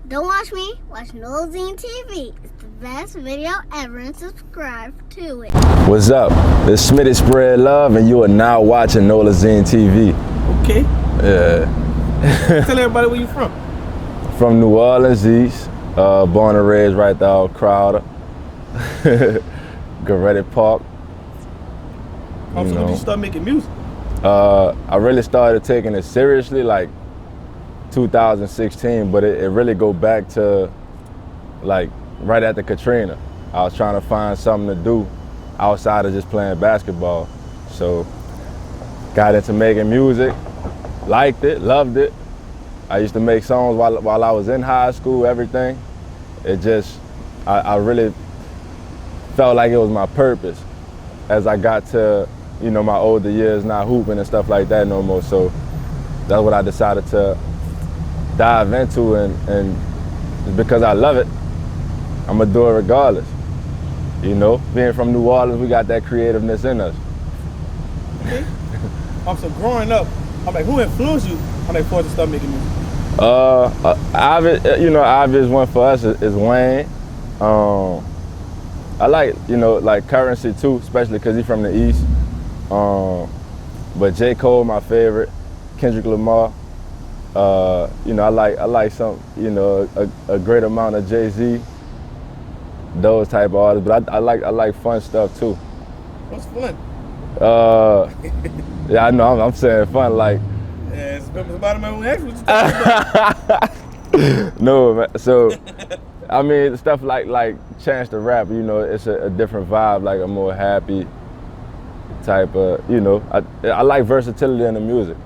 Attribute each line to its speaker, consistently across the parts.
Speaker 1: Don't watch me, watch Nolazine TV. It's the best video ever and subscribe to it.
Speaker 2: What's up? It's Smitty Spread Love and you are now watching Nolazine TV.
Speaker 3: Okay.
Speaker 2: Yeah.
Speaker 3: Tell everybody where you from.
Speaker 2: From New Orleans East, born and raised right there off Crowder. Goretti Park.
Speaker 3: So when did you start making music?
Speaker 2: I really started taking it seriously like 2016, but it really go back to like right after Katrina. I was trying to find something to do outside of just playing basketball. So got into making music, liked it, loved it. I used to make songs while I was in high school, everything. It just, I really felt like it was my purpose as I got to, you know, my older years, not hooping and stuff like that no more. So that's what I decided to dive into, and because I love it, I'm gonna do it regardless. You know, being from New Orleans, we got that creativeness in us.
Speaker 3: Okay. So growing up, who influenced you for to start making music?
Speaker 2: Obvious one for us is Wayne. I like, like Currency too, especially because he's from the East. But J. Cole, my favorite. Kendrick Lamar. I like some, a great amount of Jay-Z, those type of artists. But I like fun stuff too.
Speaker 3: What's fun?
Speaker 2: Yeah, I know. I'm saying fun like.
Speaker 3: Yeah, somebody might ask what you talking about.
Speaker 2: No, man. So, I mean, stuff like Chance the Rapper. It's a different vibe, like a more happy type of. I like versatility in the music.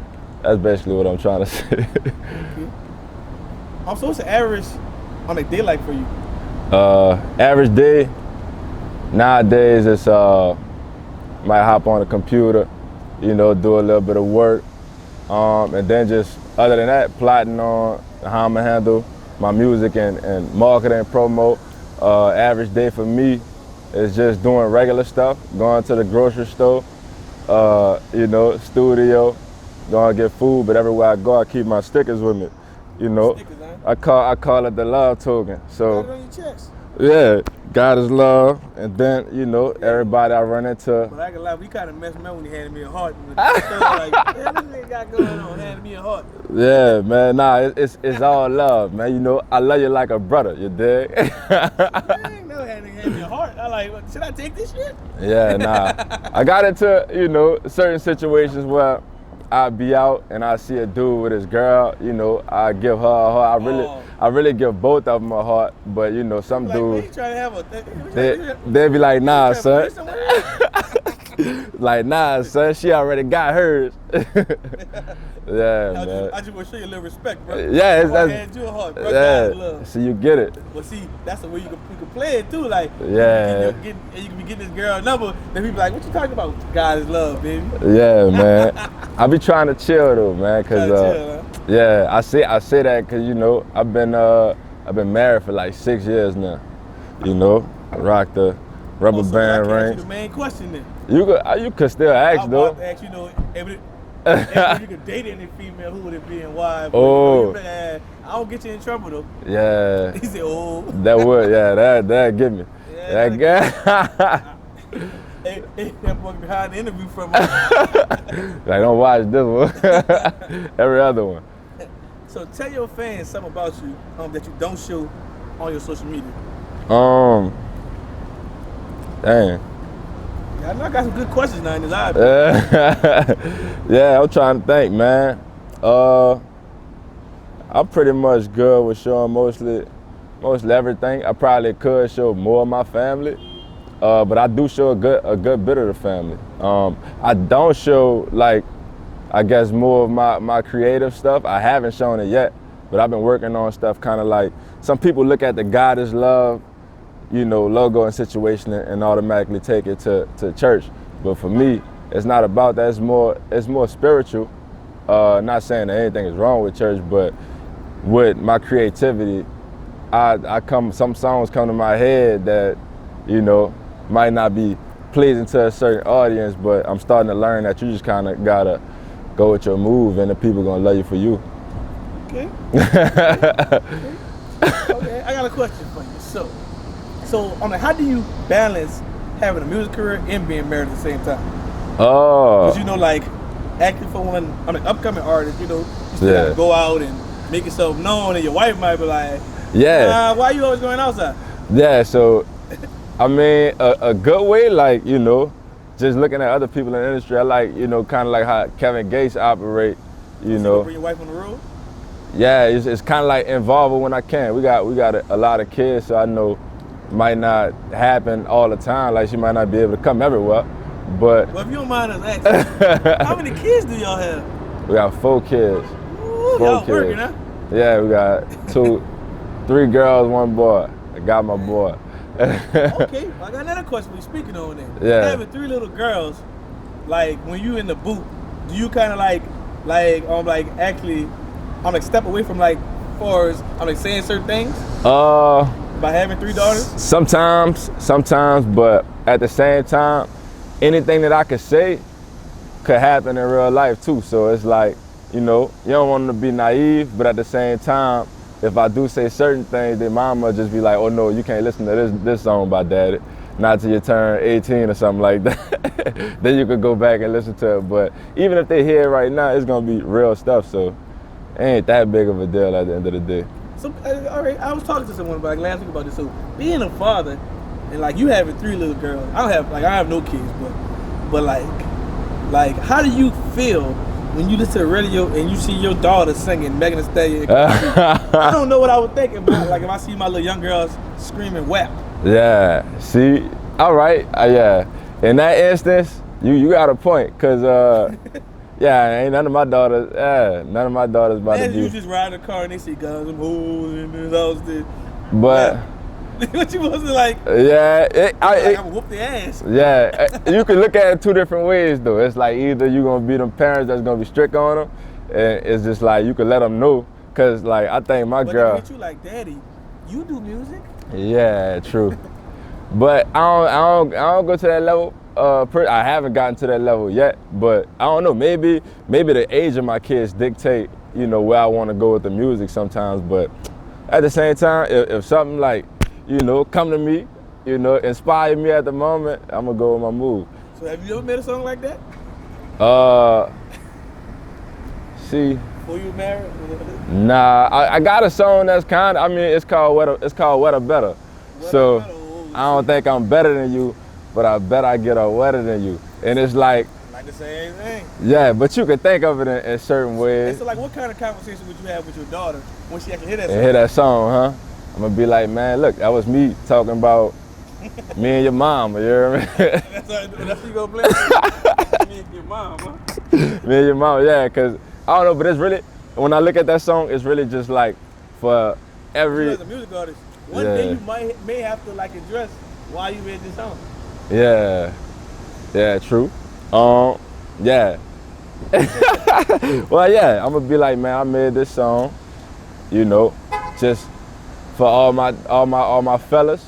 Speaker 2: That's basically what I'm trying to say.
Speaker 3: Okay. So what's the average on a day like for you?
Speaker 2: Average day, nowadays it's might hop on the computer, do a little bit of work, and then just other than that, plotting on how I'm gonna handle my music and marketing and promo. Average day for me is just doing regular stuff, going to the grocery store, studio. Going to get food, but everywhere I go, I keep my stickers with me.
Speaker 3: Stickers, huh?
Speaker 2: I call it the love token. So,
Speaker 3: got it on your chest.
Speaker 2: Yeah, God is love, and then everybody I run into.
Speaker 3: But I can lie, we kind of messed me up when he handed me a heart. Like, yeah, this nigga got going on, handed me a heart.
Speaker 2: Yeah, man, nah, it's all love, man. I love you like a brother. You dig?
Speaker 3: Man, I ain't never had me a heart. I like, should I take this shit?
Speaker 2: Yeah, nah. I got into certain situations where I'd be out and I see a dude with his girl, I give her a heart. I really give both of them a heart, but some
Speaker 3: like,
Speaker 2: dudes,
Speaker 3: man, you trying to have
Speaker 2: they'd be like, nah, son. Like, nah, son, she already got hers. Yeah, man.
Speaker 3: I just want to show you a little respect, bro.
Speaker 2: Yeah,
Speaker 3: hand you a heart, bro.
Speaker 2: Yeah,
Speaker 3: love.
Speaker 2: so you get it.
Speaker 3: But see, that's the way you can play it too. Like,
Speaker 2: yeah,
Speaker 3: you can be getting this girl a number, then people like, what you talking about? God is love, baby.
Speaker 2: Yeah, man. I be trying to chill though, man, cause yeah, I say that cause I've been married for like 6 years now. I rock the rubber band ring.
Speaker 3: That's the main question then.
Speaker 2: You could still ask though.
Speaker 3: I about to ask, if you could date any female, who would it be and why?
Speaker 2: Oh.
Speaker 3: I don't get you in trouble though.
Speaker 2: Yeah.
Speaker 3: He said, oh.
Speaker 2: That would, yeah, that get me.
Speaker 3: Yeah,
Speaker 2: that guy.
Speaker 3: Hey, that boy behind the interview from
Speaker 2: Like, don't watch this one. Every other one.
Speaker 3: So tell your fans something about you that you don't show on your social media.
Speaker 2: Dang.
Speaker 3: I know I got some good questions now in this eye.
Speaker 2: Yeah, I'm trying to think, man. I'm pretty much good with showing mostly everything. I probably could show more of my family, but I do show a good bit of the family. I don't show I guess more of my creative stuff. I haven't shown it yet, but I've been working on stuff kind of like, some people look at the God is love, logo and situation and automatically take it to church. But for me, it's not about that. It's more spiritual. Not saying that anything is wrong with church, but with my creativity, some songs come to my head that, might not be pleasing to a certain audience, but I'm starting to learn that you just kind of gotta go with your move and the people gonna love you for you.
Speaker 3: Okay. Okay. Okay, I got a question for you. So I mean, how do you balance having a music career and being married at the same time?
Speaker 2: Oh.
Speaker 3: Because like acting for one, upcoming artist, you still gotta go out and make yourself known, and your wife might be like,
Speaker 2: yeah.
Speaker 3: Why you always going outside?
Speaker 2: Yeah. So, I mean, a good way, like just looking at other people in the industry. I like kind of like how Kevin Gates operate.
Speaker 3: Bring your wife on the road.
Speaker 2: Yeah, it's kind of like involve her when I can. We got a lot of kids, so I know it might not happen all the time. Like she might not be able to come everywhere, but.
Speaker 3: Well, if you don't mind us asking, how many kids do y'all have?
Speaker 2: We got 4 kids.
Speaker 3: Ooh, y'all working, huh?
Speaker 2: Yeah, we got 3 girls, 1 boy. I got my boy.
Speaker 3: Okay, well, I got another question. We speaking on there.
Speaker 2: Yeah.
Speaker 3: Having 3 little girls, like when you in the booth, do you kind of step away from far as saying certain things? By having 3 daughters?
Speaker 2: Sometimes, but at the same time, anything that I could say could happen in real life too. So it's like, you don't want them to be naive, but at the same time, if I do say certain things, then mama just be like, oh no, you can't listen to this song by daddy, not till you turn 18 or something like that. Then you could go back and listen to it. But even if they hear it right now, it's gonna be real stuff, so it ain't that big of a deal at the end of the day.
Speaker 3: So, all right, I was talking to someone last week about this. So, being a father, and you having 3 little girls, I have no kids, but how do you feel when you listen to the radio and you see your daughter singing Megan Thee Stallion? I don't know what I would think if I see my little young girls screaming WAP.
Speaker 2: Yeah, see, all right, yeah. In that instance, you got a point, cause yeah, ain't none of my daughters about to be.
Speaker 3: You just ride in the car and they see guns and hoes in this house.
Speaker 2: But
Speaker 3: what you supposed to like?
Speaker 2: Yeah,
Speaker 3: I'm gonna whoop their ass.
Speaker 2: Yeah, you can look at it 2 different ways though. It's like either you gonna be them parents that's gonna be strict on them, and it's just like you can let them know, cause I think my girl.
Speaker 3: But they you like, Daddy, you do music?
Speaker 2: Yeah, true. But I don't go to that level. I haven't gotten to that level yet, but I don't know. Maybe the age of my kids dictate, where I want to go with the music sometimes. But at the same time, if something come to me, inspire me at the moment, I'm gonna go with my move.
Speaker 3: So have you ever made a song like that?
Speaker 2: See.
Speaker 3: Before you married?
Speaker 2: Nah, I got a song that's it's called Wetter Better. So I don't think I'm better than you, but I bet I get her wetter than you. And it's like
Speaker 3: the same thing.
Speaker 2: Yeah, but you can think of it in certain ways.
Speaker 3: And so what kind of conversation would you have with your daughter when she actually hear that song?
Speaker 2: And hear that song, huh? I'm gonna be like, man, look, that was me talking about me and your mom, you hear me?
Speaker 3: That's what you gonna play? Me and your mom, huh?
Speaker 2: Me and your mom, yeah, cause I don't know, but it's really, when I look at that song, it's really just like for every.
Speaker 3: As a music artist, one day you may have to address why you made this song.
Speaker 2: Yeah, true. Yeah. Well, yeah, I'm gonna be like, man, I made this song, just for all my fellas,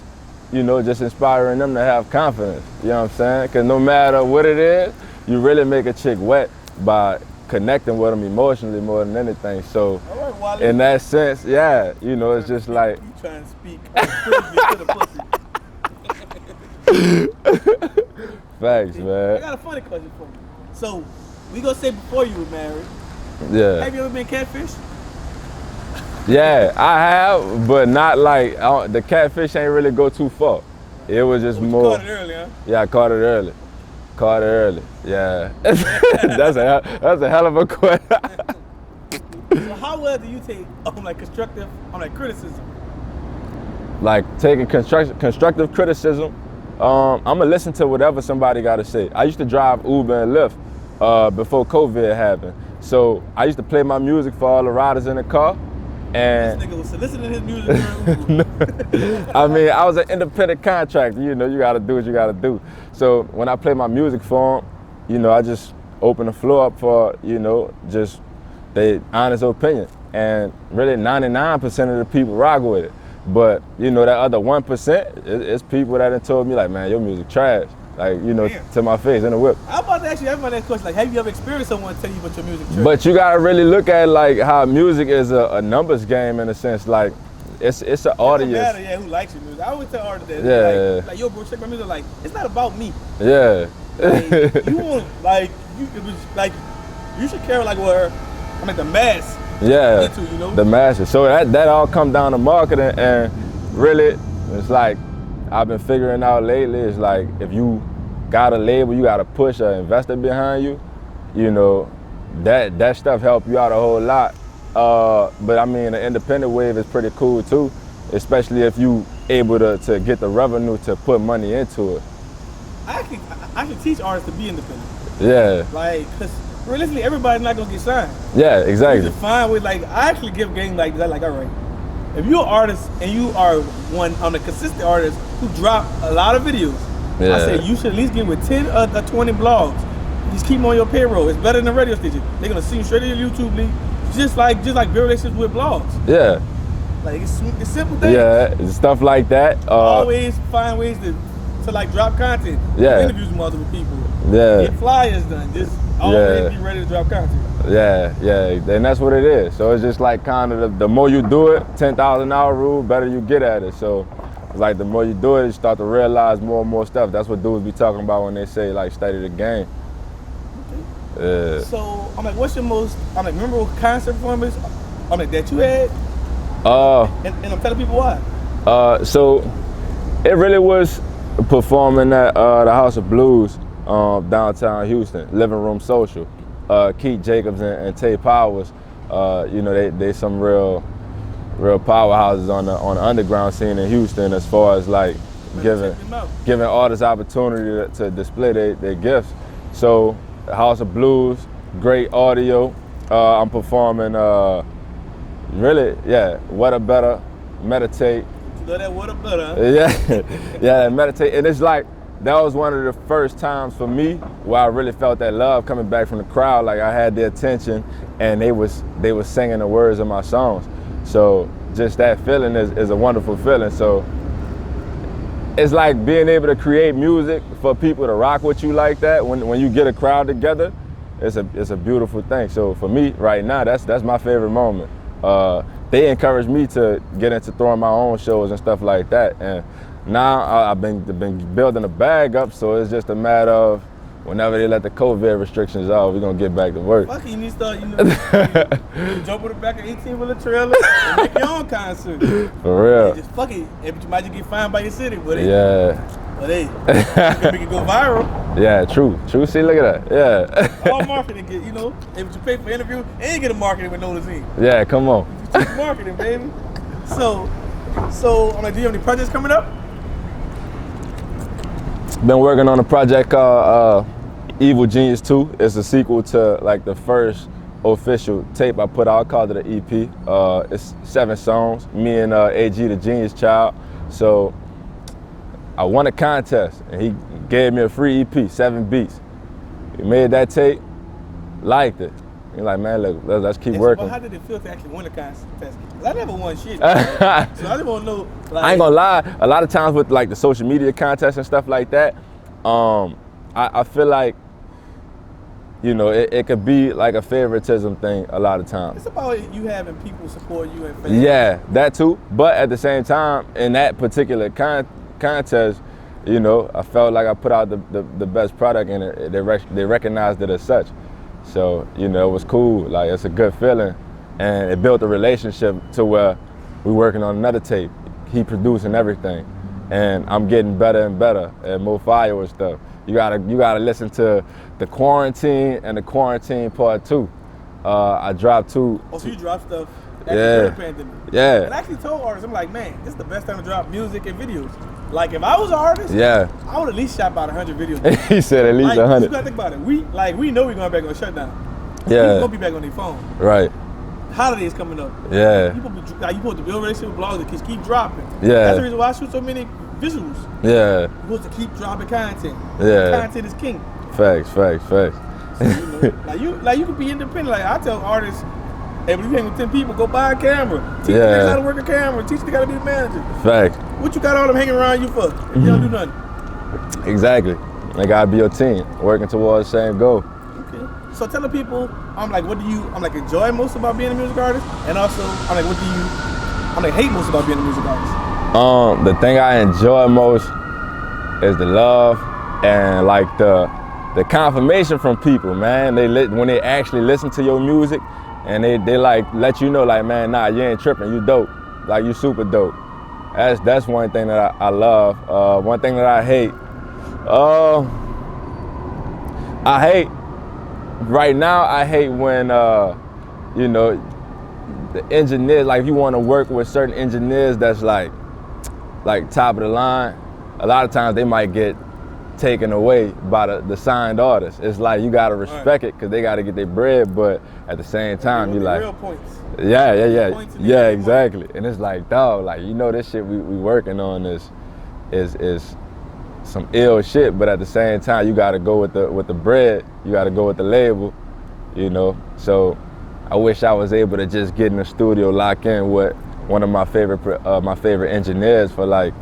Speaker 2: just inspiring them to have confidence. You know what I'm saying? Cause no matter what it is, you really make a chick wet by connecting with them emotionally more than anything. So, right, in that sense, yeah, it's just like.
Speaker 3: You trying to speak to the pussy.
Speaker 2: Facts, man.
Speaker 3: I got a funny question for you. So, we gonna say before you were married.
Speaker 2: Yeah.
Speaker 3: Have you ever been catfished?
Speaker 2: Yeah, I have, but not the catfish ain't really go too far. It was just more.
Speaker 3: You caught it early, huh?
Speaker 2: Yeah, I caught it early. Yeah. That's a hell of a question.
Speaker 3: So how well do you take constructive criticism?
Speaker 2: Taking constructive criticism. I'm gonna listen to whatever somebody gotta say. I used to drive Uber and Lyft before COVID happened. So I used to play my music for all the riders in the car. And
Speaker 3: this nigga was listening to his music.
Speaker 2: I mean, I was an independent contractor. You gotta do what you gotta do. So when I play my music for them, I just open the floor up for, just their honest opinion. And really 99% of the people rock with it. But, that other 1%, it's people that have told me, man, your music trash. To my face in the whip.
Speaker 3: I'm about to ask you everybody that question. Have you ever experienced someone tell you about your music trash?
Speaker 2: But you gotta really look at how music is a numbers game in a sense. it's an
Speaker 3: It doesn't
Speaker 2: audience.
Speaker 3: matter, yeah, who likes your music. I always tell artists that.
Speaker 2: Yeah.
Speaker 3: Like, yo, bro, check my music. Like, it's not about me.
Speaker 2: Yeah.
Speaker 3: Like, you want, like, it was, like, you should care, like, what, I mean, the mass
Speaker 2: Yeah,
Speaker 3: into, you know?
Speaker 2: the masses. So that all come down to marketing, and really, it's like I've been figuring out lately. It's like if you got a label, you got a push an investor behind you. You know, that stuff help you out a whole lot. But I mean, the independent wave is pretty cool too, especially if you able to get the revenue to put money into it.
Speaker 3: I can teach artists to be independent.
Speaker 2: Yeah.
Speaker 3: Like, cause realistically, everybody's not gonna get signed.
Speaker 2: Yeah,
Speaker 3: You
Speaker 2: exactly.
Speaker 3: just find with, like, I actually give game like that. Like, all right, if you're an artist and you are a consistent artist who drop a lot of videos,
Speaker 2: Yeah.
Speaker 3: I say you should at least get with 10 or 20 blogs. Just keep them on your payroll. It's better than a radio station. They're gonna see you straight to your YouTube link. Just like build relationships with blogs.
Speaker 2: Yeah.
Speaker 3: Like, it's simple things.
Speaker 2: Yeah, stuff like that.
Speaker 3: Always find ways to like drop content.
Speaker 2: Yeah.
Speaker 3: Interviews with multiple people.
Speaker 2: Yeah.
Speaker 3: Get flyers done. Just always be ready to drop content.
Speaker 2: Yeah, and that's what it is. So it's just like kind of the more you do it, 10,000 hour rule, better you get at it. So it's like the more you do it, you start to realize more and more stuff. That's what dudes be talking about when they say like study the game.
Speaker 3: So I'm like, what's your most memorable concert performance that you had? And I'm telling people why.
Speaker 2: So it really was performing at the House of Blues downtown Houston, Living Room Social. Keith Jacobs and Tay Powers, you know, they some real powerhouses on the underground scene in Houston as far as like giving artists opportunity to display their gifts. So the House of Blues, great audio. I'm performing really, What a Better, Meditate.
Speaker 3: Love that What a Better.
Speaker 2: Yeah, meditate. And it's like, that was one of the first times for me where I really felt that love coming back from the crowd. Like I had their attention and they was singing the words of my songs. So just that feeling is a wonderful feeling. So it's like being able to create music for people to rock with you like that. When you get a crowd together, it's a beautiful thing. So for me right now, that's my favorite moment. They encouraged me to get into throwing my own shows and stuff like that. And now I've been building a bag up, so it's just a matter of whenever they let the COVID restrictions out, we're gonna get back to work.
Speaker 3: Fuck it, you need to start, you jump on the back of 18-wheeler trailer and make your own concert.
Speaker 2: For real.
Speaker 3: And just fuck it. You might just get fined by your city, but hey, you can make it go viral.
Speaker 2: Yeah, true. See, look at that. Yeah.
Speaker 3: All marketing, if you pay for interview, and you get a marketing with Nolazine.
Speaker 2: Yeah, come on.
Speaker 3: You check marketing, baby. So I'm like, do you have any projects coming up?
Speaker 2: Been working on a project called Evil Genius 2. It's a sequel to like the first official tape I put out. I called it an EP. It's 7 songs, me and AG, the Genius Child. So I won a contest and he gave me a free EP, 7 beats. He made that tape, liked it. He's like, man, look, let's keep working.
Speaker 3: How did it feel to actually win a contest? Because I never won shit. So I just want to know. Like,
Speaker 2: I ain't gonna lie, a lot of times with like the social media contests and stuff like that, I feel like, you know, it could be like a favoritism thing a lot of times.
Speaker 3: It's about you having people support you and fans.
Speaker 2: Yeah, that too. But at the same time, in that particular contest, you know, I felt like I put out the best product and they recognized it as such. So, you know, it was cool. Like, it's a good feeling. And it built a relationship to where we're working on another tape. He producing everything. And I'm getting better and better and more fire and stuff. You gotta listen to the Quarantine and the Quarantine Part 2. I dropped 2.
Speaker 3: Oh, so you dropped stuff
Speaker 2: Yeah.
Speaker 3: after the pandemic.
Speaker 2: Yeah.
Speaker 3: And I actually told artists, I'm like, man, this is the best time to drop music and videos. Like, if I was an artist, I would at least shot about 100 videos.
Speaker 2: He said at least 100.
Speaker 3: You gotta think about it. We know we're going back on shutdown.
Speaker 2: Yeah.
Speaker 3: We're gonna be back on their phone.
Speaker 2: Right.
Speaker 3: Holidays coming up.
Speaker 2: Yeah.
Speaker 3: You supposed to build relationship with blogs that keep dropping.
Speaker 2: Yeah.
Speaker 3: That's the reason why I shoot so many visuals.
Speaker 2: Yeah.
Speaker 3: You're supposed to keep dropping content.
Speaker 2: Yeah.
Speaker 3: Content is king.
Speaker 2: Facts.
Speaker 3: So, you know, you can be independent. Like, I tell artists, hey, when you hang with 10 people, go buy a camera. Teach the niggas how to work a camera. Teach them how to be the manager.
Speaker 2: Facts.
Speaker 3: What you got all them hanging around you for? If you don't do nothing.
Speaker 2: Exactly. They gotta be your team, working towards the same goal.
Speaker 3: Okay. So tell the people, I'm like, what do you enjoy most about being a music artist? And also, I'm like, what do you I'm like hate most about being a music artist?
Speaker 2: The thing I enjoy most is the love and like the confirmation from people, man. When they actually listen to your music and they like let you know like, man, nah, you ain't tripping, you dope, like you super dope. That's one thing that I love. One thing that I hate right now. I hate when you know, the engineers, like if you want to work with certain engineers that's like top of the line, a lot of times they might get taken away by the signed artists. It's like you gotta respect it because they gotta get their bread, but at the same time you like
Speaker 3: real points.
Speaker 2: Yeah, exactly. And it's like, dog, like, you know, this shit we working on is some ill shit, but at the same time you gotta go with the bread, you gotta go with the label, you know. So I wish I was able to just get in the studio, lock in with one of my favorite engineers for like,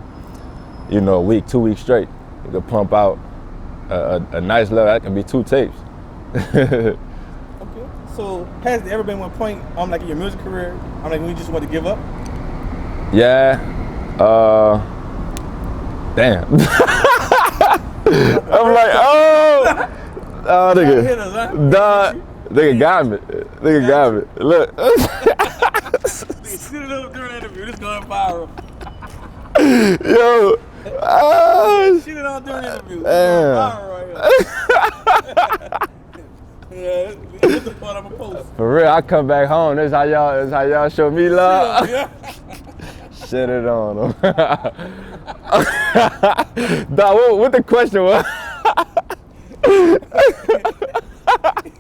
Speaker 2: you know, a week, 2 weeks straight. You could pump out a nice level. That can be 2 tapes.
Speaker 3: Okay. So has there ever been one point like in your music career, like when you just want to give up?
Speaker 2: Yeah. Damn. I'm like, oh, nigga. Nigga got me. Nigga got me. Look.
Speaker 3: Shoot it up during the interview. This going viral.
Speaker 2: Yo.
Speaker 3: Shoot it on during the interview.
Speaker 2: Damn.
Speaker 3: Viral right here. Yeah, that's the part I'm gonna post.
Speaker 2: For real, I come back home. This how y'all show me love. Shit it on them. Dog, what the question was?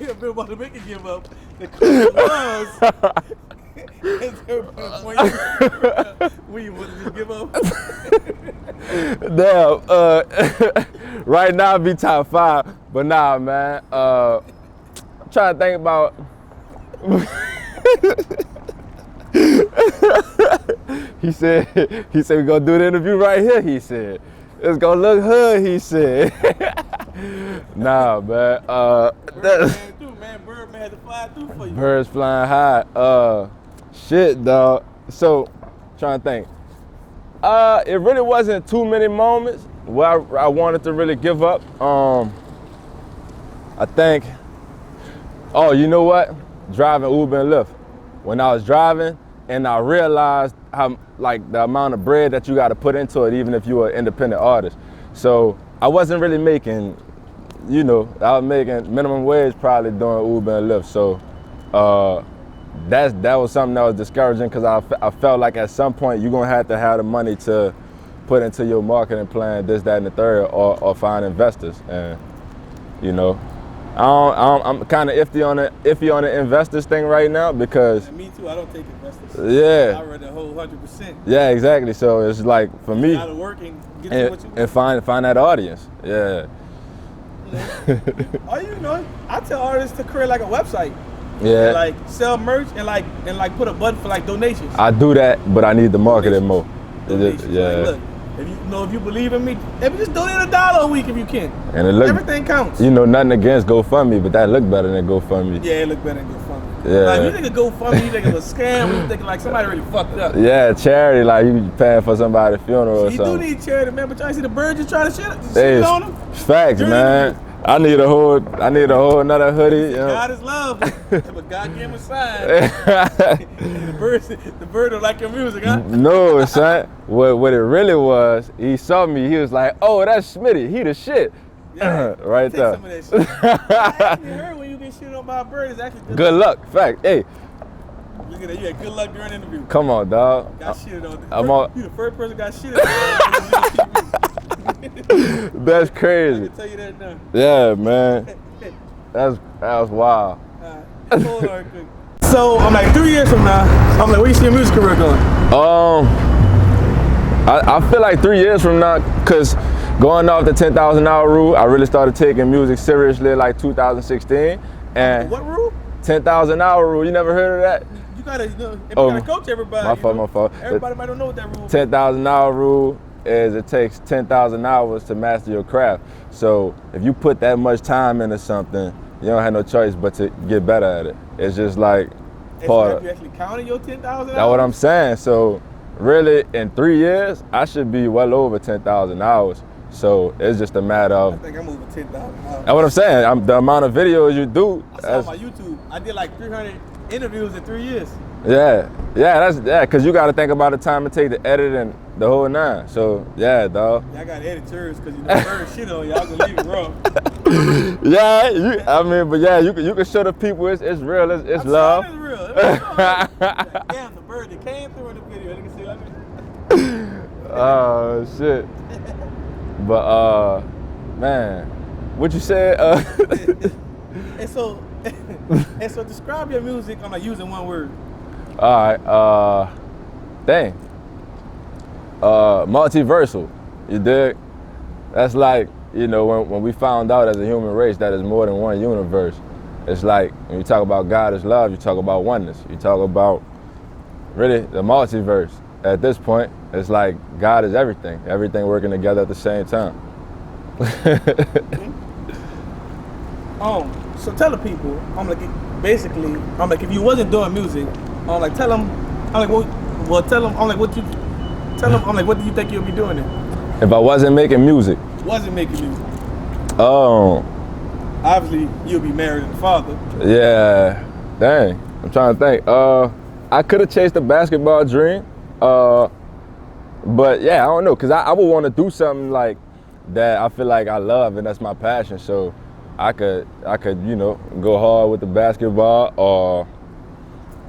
Speaker 3: You're about to make it give up. The question was, is there a point where you want to just give up?
Speaker 2: Damn. Right now it'd be top 5, but nah, man. I'm trying to think about. He said we gonna do the interview right here. He said it's gonna look hood. He said. Nah, man.
Speaker 3: Birdman had to fly through for you.
Speaker 2: Birds flying high. Shit, dog. So, trying to think. It really wasn't too many moments where I wanted to really give up. I think. Oh, you know what? Driving Uber and Lyft. When I was driving, and I realized how, like, the amount of bread that you got to put into it, even if you're an independent artist. So I wasn't really making, you know, I was making minimum wage probably doing Uber and Lyft. So that was something that was discouraging because I felt like at some point you're gonna have to have the money to put into your marketing plan, this, that, and the third, or find investors. And you know, I'm kind of iffy on the investors thing right now because.
Speaker 3: And me too. I don't take investors.
Speaker 2: Yeah.
Speaker 3: I read the whole 100%.
Speaker 2: Yeah, exactly. So it's like for me.
Speaker 3: Out of work and get to what you want.
Speaker 2: And find that audience. Yeah.
Speaker 3: Oh, you know, I tell artists to create like a website.
Speaker 2: Yeah.
Speaker 3: And like sell merch and like put a button for like donations.
Speaker 2: I do that, but I need to market it more.
Speaker 3: Donations.
Speaker 2: Yeah.
Speaker 3: Like, look, if you believe in me, maybe just donate $1 a week if you can.
Speaker 2: And
Speaker 3: everything counts.
Speaker 2: You know, nothing against GoFundMe, but that look better than GoFundMe.
Speaker 3: Yeah, it look better than GoFundMe.
Speaker 2: Yeah.
Speaker 3: Like you think of GoFundMe, you think of a scam, you think like somebody really fucked up.
Speaker 2: Yeah, charity, like you paying for somebody's funeral or
Speaker 3: you
Speaker 2: something.
Speaker 3: You do need charity, man, but y'all see the birds just trying to shit
Speaker 2: Hey,
Speaker 3: on them?
Speaker 2: Facts, man. I need a whole another hoodie.
Speaker 3: God is love, but God gave him a sign. the bird don't like your music, huh?
Speaker 2: No, son. What it really was, he saw me. He was like, "Oh, that's Smitty. He the shit."
Speaker 3: Yeah,
Speaker 2: right
Speaker 3: take
Speaker 2: there.
Speaker 3: Some of that shit. I actually heard when you get shit on by a bird, it's actually
Speaker 2: good luck. Fact. Hey.
Speaker 3: Look at that. You had good luck during the interview.
Speaker 2: Come on, dog.
Speaker 3: Got shit on. You the first person got shit on.
Speaker 2: That's crazy.
Speaker 3: I can tell you that now.
Speaker 2: Yeah, man. That was wild.
Speaker 3: Hold on quick. So I'm like 3 years from now, I'm like, where you see your music career going?
Speaker 2: I feel like 3 years from now, cause going off the 10,000 hour rule, I really started taking music seriously like 2016. And
Speaker 3: what rule?
Speaker 2: 10,000 hour rule. You never heard of that?
Speaker 3: You gotta, gotta coach everybody.
Speaker 2: My fault.
Speaker 3: Everybody might don't know what that rule is.
Speaker 2: 10,000 hour rule is it takes 10,000 hours to master your craft. So if you put that much time into something, you don't have no choice but to get better at it. It's just like,
Speaker 3: And
Speaker 2: part
Speaker 3: so have
Speaker 2: of.
Speaker 3: you actually counted your 10,000 hours?
Speaker 2: That's what I'm saying. So really, in 3 years, I should be well over 10,000 hours. So it's just a matter
Speaker 3: I
Speaker 2: of.
Speaker 3: think I'm over 10,000 hours.
Speaker 2: That's what I'm saying. The amount of videos you do.
Speaker 3: I saw on my YouTube, I did like 300 interviews in 3 years.
Speaker 2: Yeah, because you got to think about the time it take to edit and the whole nine. So yeah, dog.
Speaker 3: Y'all got editors because you know bird shit on y'all gonna leave it raw.
Speaker 2: Yeah, I mean, but yeah, you can show the people it's real, it's love.
Speaker 3: It's real. Damn, the bird that came through in the video. Let me see.
Speaker 2: Oh shit. But man, what you said?
Speaker 3: And so describe your music. I'm like using one word.
Speaker 2: All right, multiversal. You dig? That's like, you know, when we found out as a human race that is more than one universe. It's like when you talk about God is love, you talk about oneness. You talk about really the multiverse. At this point, it's like God is everything working together at the same time.
Speaker 3: So tell the people, I'm like, basically, I'm like, if you wasn't doing music, I'm like, tell them, I'm like, well, tell them, I'm like, what do you think you'll be doing then?
Speaker 2: If I wasn't making music.
Speaker 3: Wasn't making music.
Speaker 2: Oh.
Speaker 3: Obviously, you'll be married and a father.
Speaker 2: Yeah. Dang. I'm trying to think. I could have chased the basketball dream. But yeah, I don't know, cause I would want to do something like that I feel like I love and that's my passion. So I could, you know, go hard with the basketball, or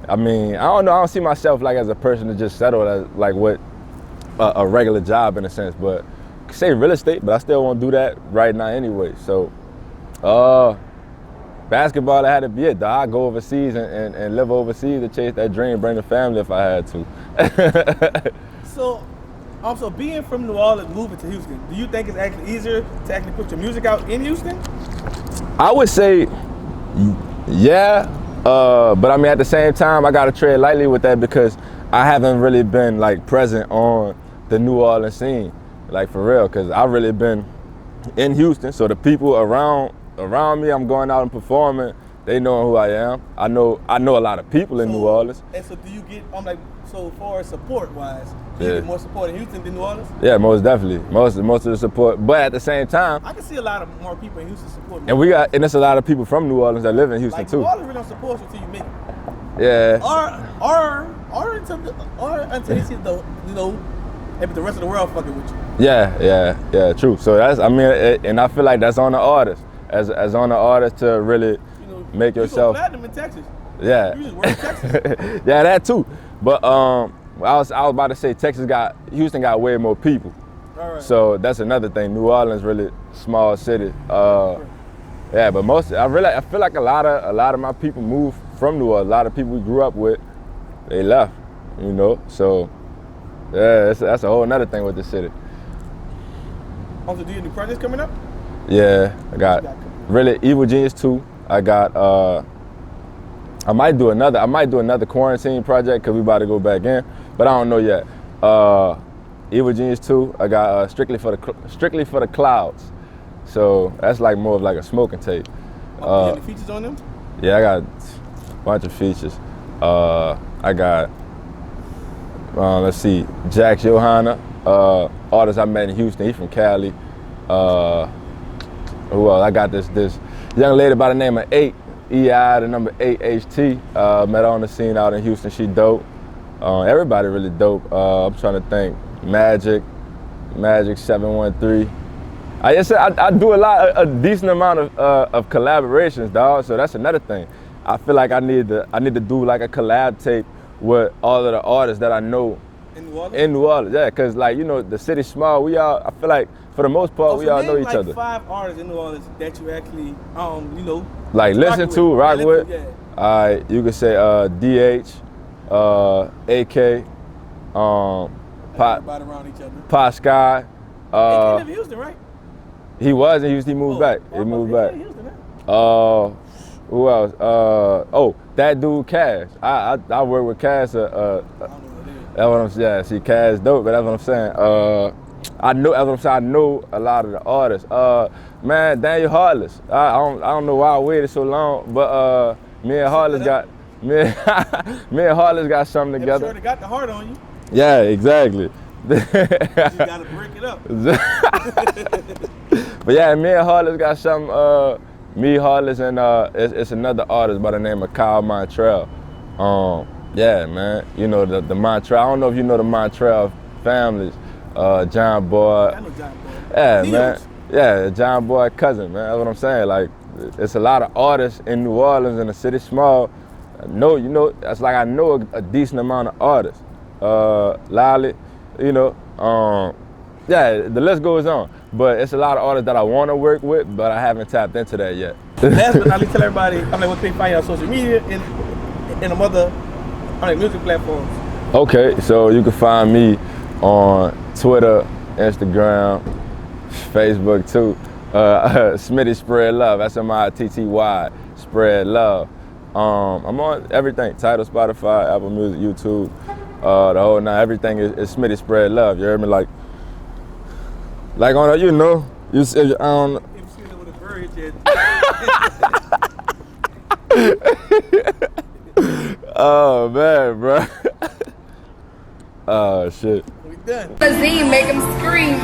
Speaker 2: I mean, I don't know. I don't see myself like as a person to just settle as like what a regular job in a sense, but say real estate. But I still won't do that right now anyway. So, basketball, that had to be it. I go overseas and live overseas to chase that dream, bring the family if I had to.
Speaker 3: So, also being from New Orleans, moving to Houston, do you think it's actually easier to actually put your music out in Houston?
Speaker 2: I would say, yeah, but I mean at the same time I gotta tread lightly with that because I haven't really been like present on the New Orleans scene, like for real, because I've really been in Houston. So the people around me, I'm going out and performing. They know who I am. I know a lot of people in New Orleans.
Speaker 3: And so do you get, so far as support wise, do you get more support in Houston than New Orleans?
Speaker 2: Yeah, most definitely. Most of the support. But at the same time,
Speaker 3: I can see a lot of more people in Houston support me.
Speaker 2: And there's a lot of people from New Orleans that live in Houston too.
Speaker 3: New Orleans really don't support you until you make it.
Speaker 2: Yeah.
Speaker 3: Or until they see the, you know, maybe the rest of the world fucking with you.
Speaker 2: Yeah, true. So that's, I mean, and I feel like that's on the artist, as on the artist to really make yourself.
Speaker 3: You go platinum in Texas.
Speaker 2: Yeah.
Speaker 3: You just work in Texas.
Speaker 2: Yeah, that too. But I was about to say Houston got way more people.
Speaker 3: All right.
Speaker 2: So that's another thing. New Orleans really small city. Yeah, but I feel like a lot of my people moved from New Orleans. A lot of people we grew up with, they left. You know, so yeah, that's a whole nother thing with the city.
Speaker 3: Also, do you have any projects coming up?
Speaker 2: Yeah, I got really Evil Genius 2. I got I might do another quarantine project because we about to go back in, but I don't know yet. Evil Genius 2. I got Strictly for the Clouds. So that's like more of like a smoking tape.
Speaker 3: You have any features on them?
Speaker 2: Yeah, I got a bunch of features. I got let's see, Jax Johanna, artist I met in Houston. He's from Cali. Who else? I got this young lady by the name of 8, EI, the number 8 HT. Met her on the scene out in Houston. She dope. Everybody really dope. I'm trying to think. Magic 713. I do a decent amount of collaborations, dog. So that's another thing. I feel like I need to do like a collab tape with all of the artists that I know in New Orleans. Yeah, cause like, you know, the city's small. I feel like for the most part we all know each other.
Speaker 3: 5 artists in New Orleans that you actually you know,
Speaker 2: like listen to, rock with.
Speaker 3: Yeah.
Speaker 2: Alright, you could say DH, AK,
Speaker 3: Everybody around each other.
Speaker 2: Pot Sky.
Speaker 3: AK live in Houston, right?
Speaker 2: He was in Houston. He moved back. He moved back.
Speaker 3: Houston,
Speaker 2: Who else? That dude Cash. I work with Cash. That's what I'm saying. Yeah, see, Cash dope, but that's what I'm saying. I know a lot of the artists. Man, Daniel Heartless. I don't know why I waited so long, but me and Heartless got me and Harless got something
Speaker 3: I'm
Speaker 2: together.
Speaker 3: sure they got the heart on you.
Speaker 2: Yeah, exactly.
Speaker 3: You gotta break it up.
Speaker 2: But yeah, me and Harless got something. Me, Harless, and it's another artist by the name of Kyle Montreal. Yeah, man. You know the Montreal. I don't know if you know the Montreal families. John Boy.
Speaker 3: I know John Boy.
Speaker 2: Yeah,
Speaker 3: Neos.
Speaker 2: man. Yeah, John Boy cousin, man. That's what I'm saying. Like, it's a lot of artists in New Orleans, and the city small. It's like I know a decent amount of artists. Lolly, yeah, the list goes on. But it's a lot of artists that I want to work with, but I haven't tapped into that yet.
Speaker 3: Last but not least, tell everybody, what they find you on social media and the other music platforms.
Speaker 2: Okay, so you can find me on Twitter, Instagram, Facebook too. Smitty Spread Love, SMITTY, Spread Love. I'm on everything, Tidal, Spotify, Apple Music, YouTube, the whole nine. Everything is Smitty Spread Love. You heard me? Like on, you see, I don't know.
Speaker 3: With a bird,
Speaker 2: Oh man, bro. Oh shit.
Speaker 3: we done.
Speaker 4: Nolazine, make him scream.